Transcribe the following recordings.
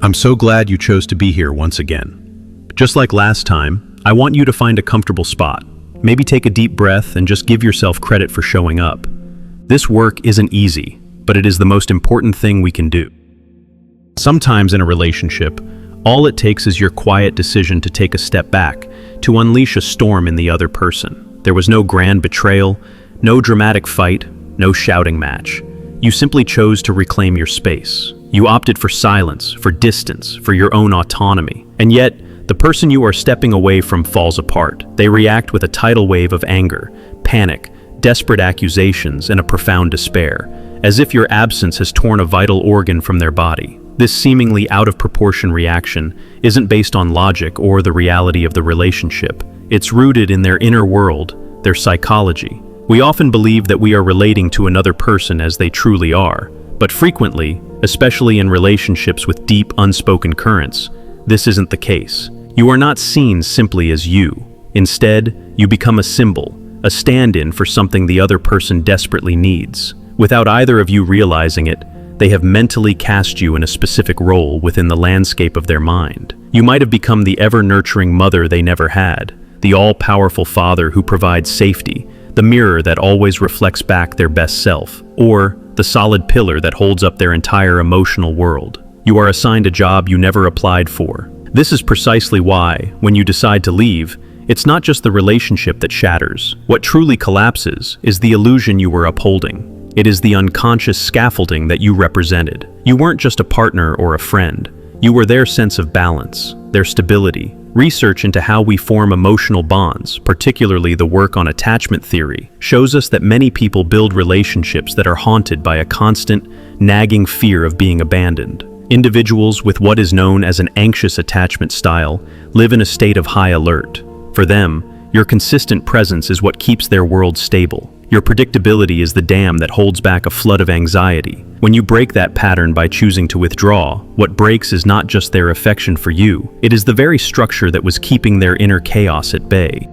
I'm so glad you chose to be here once again. Just like last time, I want you to find a comfortable spot. Maybe take a deep breath and just give yourself credit for showing up. This work isn't easy, but it is the most important thing we can do. Sometimes in a relationship, all it takes is your quiet decision to take a step back, to unleash a storm in the other person. There was no grand betrayal, no dramatic fight, no shouting match. You simply chose to reclaim your space. You opted for silence, for distance, for your own autonomy. And yet, the person you are stepping away from falls apart. They react with a tidal wave of anger, panic, desperate accusations, and a profound despair, as if your absence has torn a vital organ from their body. This seemingly out-of-proportion reaction isn't based on logic or the reality of the relationship. It's rooted in their inner world, their psychology. We often believe that we are relating to another person as they truly are, but frequently, especially in relationships with deep, unspoken currents, this isn't the case. You are not seen simply as you. Instead, you become a symbol, a stand-in for something the other person desperately needs. Without either of you realizing it, they have mentally cast you in a specific role within the landscape of their mind. You might have become the ever-nurturing mother they never had, the all-powerful father who provides safety, the mirror that always reflects back their best self, or the solid pillar that holds up their entire emotional world. You are assigned a job you never applied for. This is precisely why, when you decide to leave, it's not just the relationship that shatters. What truly collapses is the illusion you were upholding. It is the unconscious scaffolding that you represented. You weren't just a partner or a friend. You were their sense of balance, their stability. Research into how we form emotional bonds, particularly the work on attachment theory, shows us that many people build relationships that are haunted by a constant, nagging fear of being abandoned. Individuals with what is known as an anxious attachment style live in a state of high alert. For them, your consistent presence is what keeps their world stable. Your predictability is the dam that holds back a flood of anxiety. When you break that pattern by choosing to withdraw, what breaks is not just their affection for you, it is the very structure that was keeping their inner chaos at bay.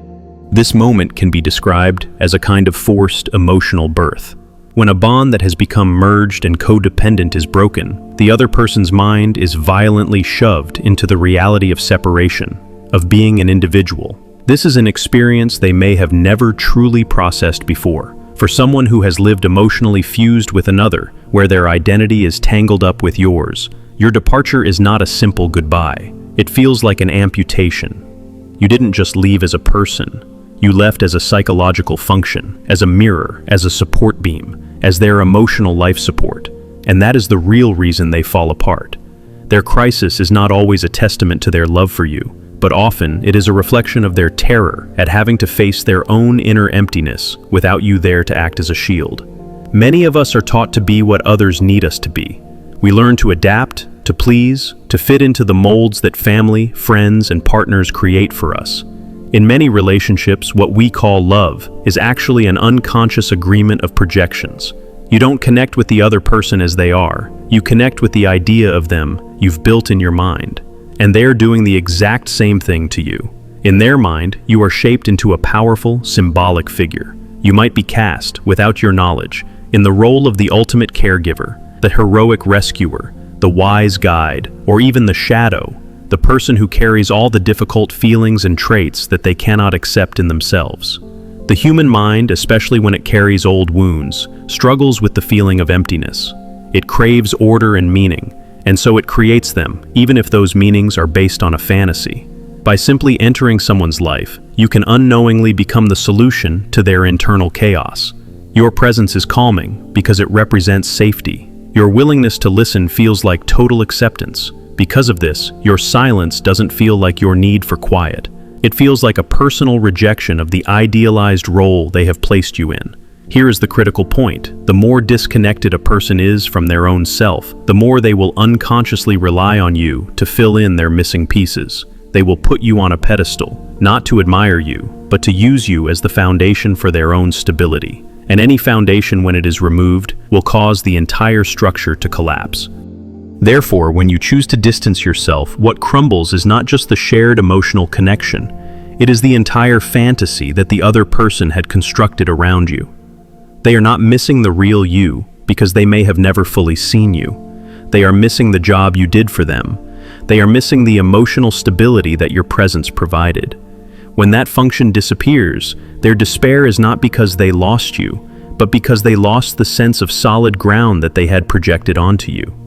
This moment can be described as a kind of forced emotional birth. When a bond that has become merged and codependent is broken, the other person's mind is violently shoved into the reality of separation, of being an individual. This is an experience they may have never truly processed before. For someone who has lived emotionally fused with another, where their identity is tangled up with yours, your departure is not a simple goodbye. It feels like an amputation. You didn't just leave as a person. You left as a psychological function, as a mirror, as a support beam, as their emotional life support. And that is the real reason they fall apart. Their crisis is not always a testament to their love for you, but often it is a reflection of their terror at having to face their own inner emptiness without you there to act as a shield. Many of us are taught to be what others need us to be. We learn to adapt, to please, to fit into the molds that family, friends, and partners create for us. In many relationships, what we call love is actually an unconscious agreement of projections. You don't connect with the other person as they are. You connect with the idea of them you've built in your mind. And they're doing the exact same thing to you. In their mind, you are shaped into a powerful, symbolic figure. You might be cast, without your knowledge, in the role of the ultimate caregiver, the heroic rescuer, the wise guide, or even the shadow, the person who carries all the difficult feelings and traits that they cannot accept in themselves. The human mind, especially when it carries old wounds, struggles with the feeling of emptiness. It craves order and meaning, and so it creates them, even if those meanings are based on a fantasy. By simply entering someone's life, you can unknowingly become the solution to their internal chaos. Your presence is calming because it represents safety. Your willingness to listen feels like total acceptance. Because of this, your silence doesn't feel like your need for quiet. It feels like a personal rejection of the idealized role they have placed you in. Here is the critical point. The more disconnected a person is from their own self, the more they will unconsciously rely on you to fill in their missing pieces. They will put you on a pedestal, not to admire you, but to use you as the foundation for their own stability. And any foundation, when it is removed, will cause the entire structure to collapse. Therefore, when you choose to distance yourself, what crumbles is not just the shared emotional connection. It is the entire fantasy that the other person had constructed around you. They are not missing the real you because they may have never fully seen you. They are missing the job you did for them, They are missing the emotional stability that your presence provided. When that function disappears, their despair is not because they lost you, but because they lost the sense of solid ground that they had projected onto you.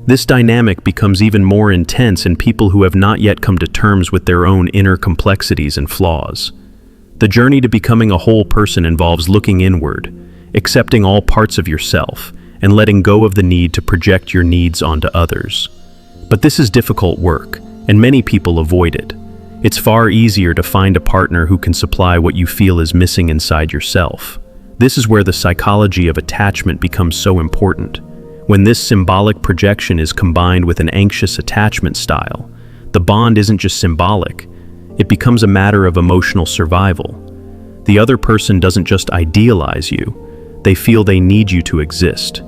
This dynamic becomes even more intense in people who have not yet come to terms with their own inner complexities and flaws. The journey to becoming a whole person involves looking inward, accepting all parts of yourself, and letting go of the need to project your needs onto others. But this is difficult work, and many people avoid it. It's far easier to find a partner who can supply what you feel is missing inside yourself. This is where the psychology of attachment becomes so important. When this symbolic projection is combined with an anxious attachment style, the bond isn't just symbolic, it becomes a matter of emotional survival. The other person doesn't just idealize you, they feel they need you to exist.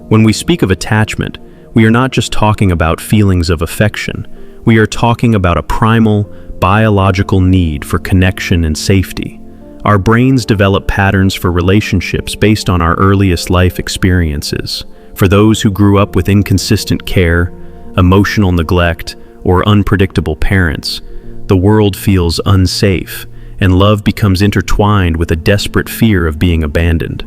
When we speak of attachment, we are not just talking about feelings of affection, we are talking about a primal, biological need for connection and safety. Our brains develop patterns for relationships based on our earliest life experiences. For those who grew up with inconsistent care, emotional neglect, or unpredictable parents, the world feels unsafe, and love becomes intertwined with a desperate fear of being abandoned.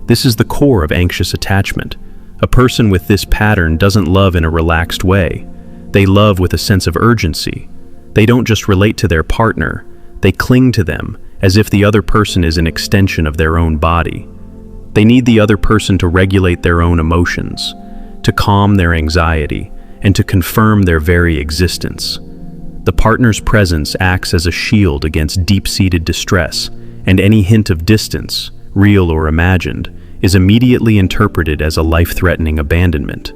This is the core of anxious attachment. A person with this pattern doesn't love in a relaxed way. They love with a sense of urgency. They don't just relate to their partner, they cling to them as if the other person is an extension of their own body. They need the other person to regulate their own emotions, to calm their anxiety, and to confirm their very existence. The partner's presence acts as a shield against deep-seated distress, and any hint of distance, real or imagined, is immediately interpreted as a life-threatening abandonment.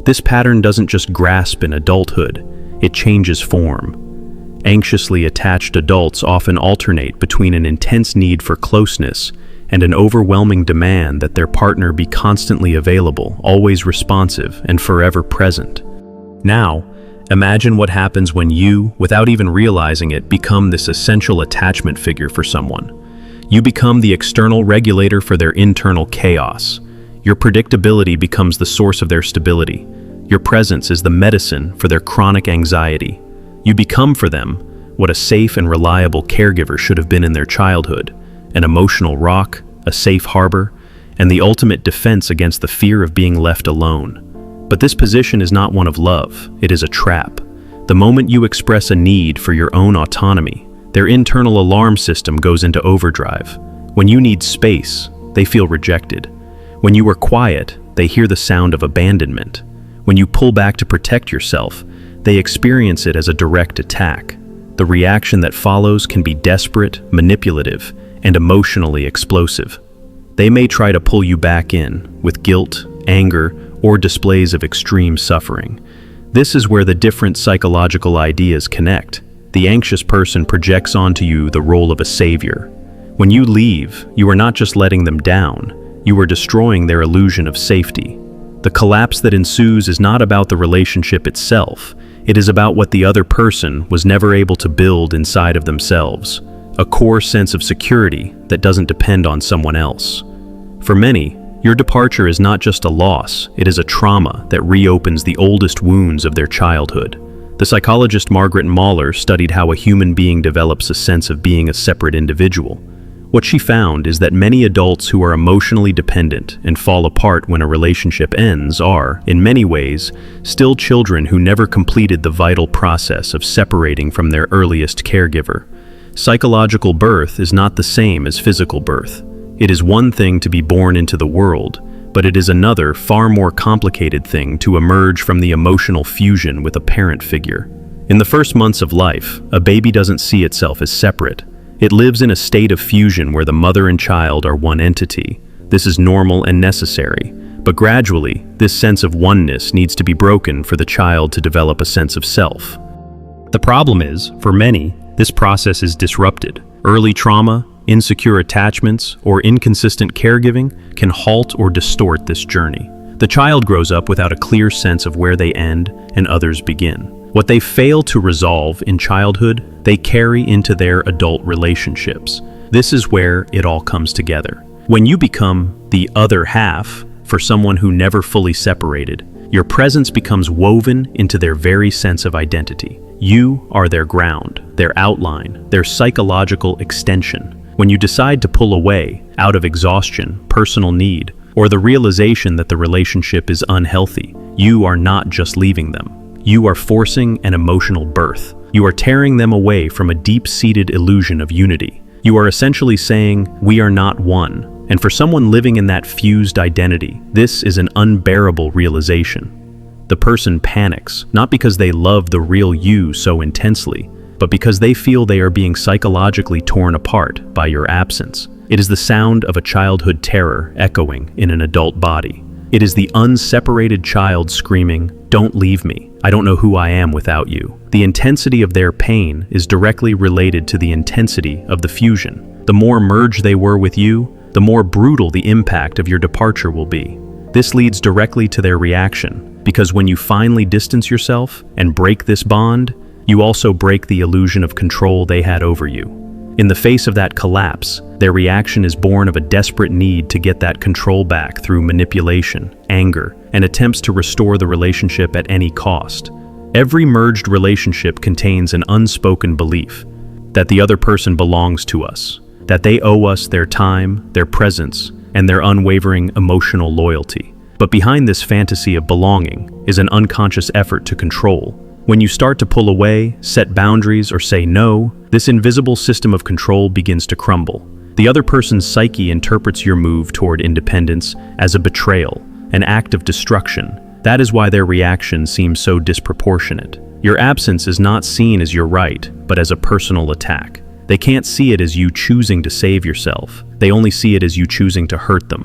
This pattern doesn't just grasp in adulthood, it changes form. Anxiously attached adults often alternate between an intense need for closeness and an overwhelming demand that their partner be constantly available, always responsive, and forever present. Now, imagine what happens when you, without even realizing it, become this essential attachment figure for someone. You become the external regulator for their internal chaos. Your predictability becomes the source of their stability. Your presence is the medicine for their chronic anxiety. You become for them what a safe and reliable caregiver should have been in their childhood, an emotional rock, a safe harbor, and the ultimate defense against the fear of being left alone. But this position is not one of love, it is a trap. The moment you express a need for your own autonomy, their internal alarm system goes into overdrive. When you need space, they feel rejected. When you are quiet, they hear the sound of abandonment. When you pull back to protect yourself, they experience it as a direct attack. The reaction that follows can be desperate, manipulative, and emotionally explosive. They may try to pull you back in with guilt, anger, or displays of extreme suffering. This is where the different psychological ideas connect. The anxious person projects onto you the role of a savior. When you leave, you are not just letting them down, you are destroying their illusion of safety. The collapse that ensues is not about the relationship itself, it is about what the other person was never able to build inside of themselves, a core sense of security that doesn't depend on someone else. For many, your departure is not just a loss, it is a trauma that reopens the oldest wounds of their childhood. The psychologist Margaret Mahler studied how a human being develops a sense of being a separate individual. What she found is that many adults who are emotionally dependent and fall apart when a relationship ends are, in many ways, still children who never completed the vital process of separating from their earliest caregiver. Psychological birth is not the same as physical birth. It is one thing to be born into the world, but it is another, far more complicated thing to emerge from the emotional fusion with a parent figure. In the first months of life, a baby doesn't see itself as separate. It lives in a state of fusion where the mother and child are one entity. This is normal and necessary, but gradually, this sense of oneness needs to be broken for the child to develop a sense of self. The problem is, for many, this process is disrupted. Early trauma, insecure attachments, or inconsistent caregiving can halt or distort this journey. The child grows up without a clear sense of where they end and others begin. What they fail to resolve in childhood, they carry into their adult relationships. This is where it all comes together. When you become the other half for someone who never fully separated, Your presence becomes woven into their very sense of identity. You are their ground, their outline, their psychological extension. When you decide to pull away, out of exhaustion, personal need, or the realization that the relationship is unhealthy, you are not just leaving them. You are forcing an emotional birth. You are tearing them away from a deep-seated illusion of unity. You are essentially saying, we are not one. And for someone living in that fused identity, this is an unbearable realization. The person panics, not because they love the real you so intensely, but because they feel they are being psychologically torn apart by your absence. It is the sound of a childhood terror echoing in an adult body. It is the unseparated child screaming, "Don't leave me. I don't know who I am without you." The intensity of their pain is directly related to the intensity of the fusion. The more merged they were with you, the more brutal the impact of your departure will be. This leads directly to their reaction, because when you finally distance yourself and break this bond, you also break the illusion of control they had over you. In the face of that collapse, their reaction is born of a desperate need to get that control back through manipulation, anger, and attempts to restore the relationship at any cost. Every merged relationship contains an unspoken belief that the other person belongs to us, that they owe us their time, their presence, and their unwavering emotional loyalty. But behind this fantasy of belonging is an unconscious effort to control. When you start to pull away, set boundaries, or say no, this invisible system of control begins to crumble. The other person's psyche interprets your move toward independence as a betrayal, an act of destruction. That is why their reaction seems so disproportionate. Your absence is not seen as your right, but as a personal attack. They can't see it as you choosing to save yourself. They only see it as you choosing to hurt them.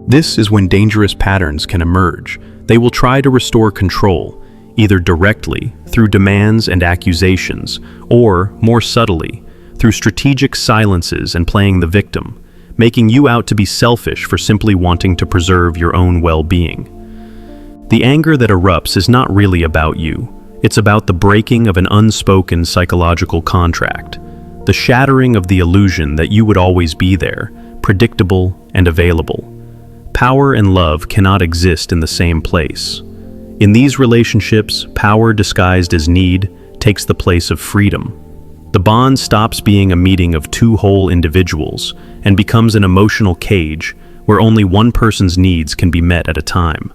This is when dangerous patterns can emerge. They will try to restore control, either directly, through demands and accusations, or, more subtly, through strategic silences and playing the victim, making you out to be selfish for simply wanting to preserve your own well-being. The anger that erupts is not really about you. It's about the breaking of an unspoken psychological contract, the shattering of the illusion that you would always be there, predictable and available. Power and love cannot exist in the same place. In these relationships, power disguised as need takes the place of freedom. The bond stops being a meeting of two whole individuals and becomes an emotional cage where only one person's needs can be met at a time.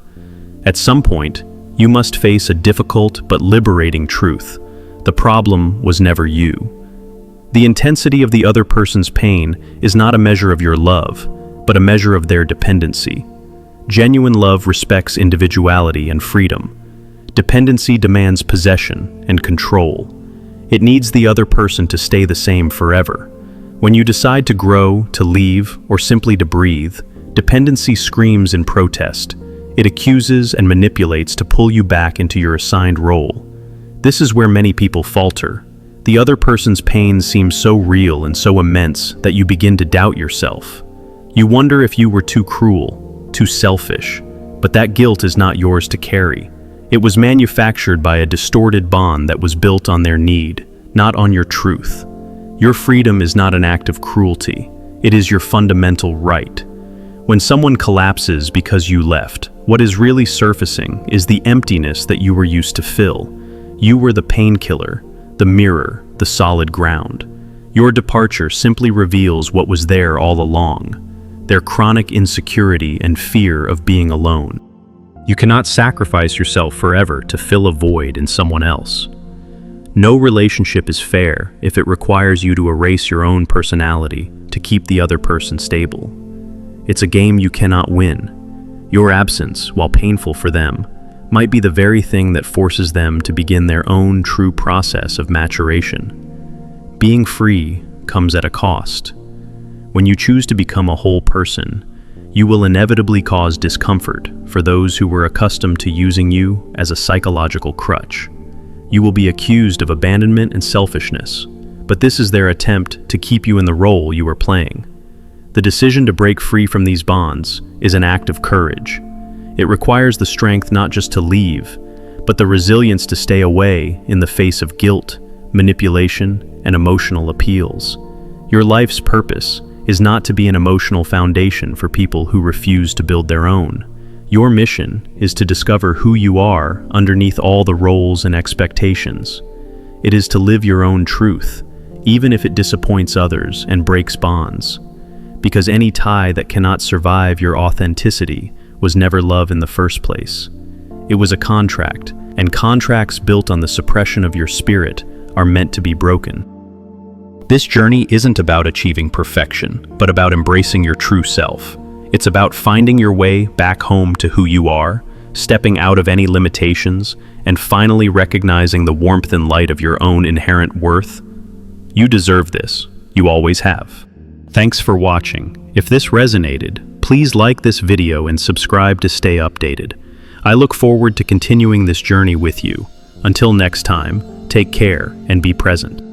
At some point, you must face a difficult but liberating truth. The problem was never you. The intensity of the other person's pain is not a measure of your love, but a measure of their dependency. Genuine love respects individuality and freedom. Dependency demands possession and control. It needs the other person to stay the same forever. When you decide to grow, to leave, or simply to breathe, dependency screams in protest. It accuses and manipulates to pull you back into your assigned role. This is where many people falter. The other person's pain seems so real and so immense that you begin to doubt yourself. You wonder if you were too cruel, too selfish, but that guilt is not yours to carry. It was manufactured by a distorted bond that was built on their need, not on your truth. Your freedom is not an act of cruelty. It is your fundamental right. When someone collapses because you left, what is really surfacing is the emptiness that you were used to fill. You were the painkiller, the mirror, the solid ground. Your departure simply reveals what was there all along: their chronic insecurity and fear of being alone. You cannot sacrifice yourself forever to fill a void in someone else. No relationship is fair if it requires you to erase your own personality to keep the other person stable. It's a game you cannot win. Your absence, while painful for them, might be the very thing that forces them to begin their own true process of maturation. Being free comes at a cost. When you choose to become a whole person, you will inevitably cause discomfort for those who were accustomed to using you as a psychological crutch. You will be accused of abandonment and selfishness, but this is their attempt to keep you in the role you are playing. The decision to break free from these bonds is an act of courage. It requires the strength not just to leave, but the resilience to stay away in the face of guilt, manipulation, and emotional appeals. Your life's purpose is not to be an emotional foundation for people who refuse to build their own. Your mission is to discover who you are underneath all the roles and expectations. It is to live your own truth, even if it disappoints others and breaks bonds. Because any tie that cannot survive your authenticity was never love in the first place. It was a contract, and contracts built on the suppression of your spirit are meant to be broken. This journey isn't about achieving perfection, but about embracing your true self. It's about finding your way back home to who you are, stepping out of any limitations, and finally recognizing the warmth and light of your own inherent worth. You deserve this. You always have. Thanks for watching. If this resonated, please like this video and subscribe to stay updated. I look forward to continuing this journey with you. Until next time, take care and be present.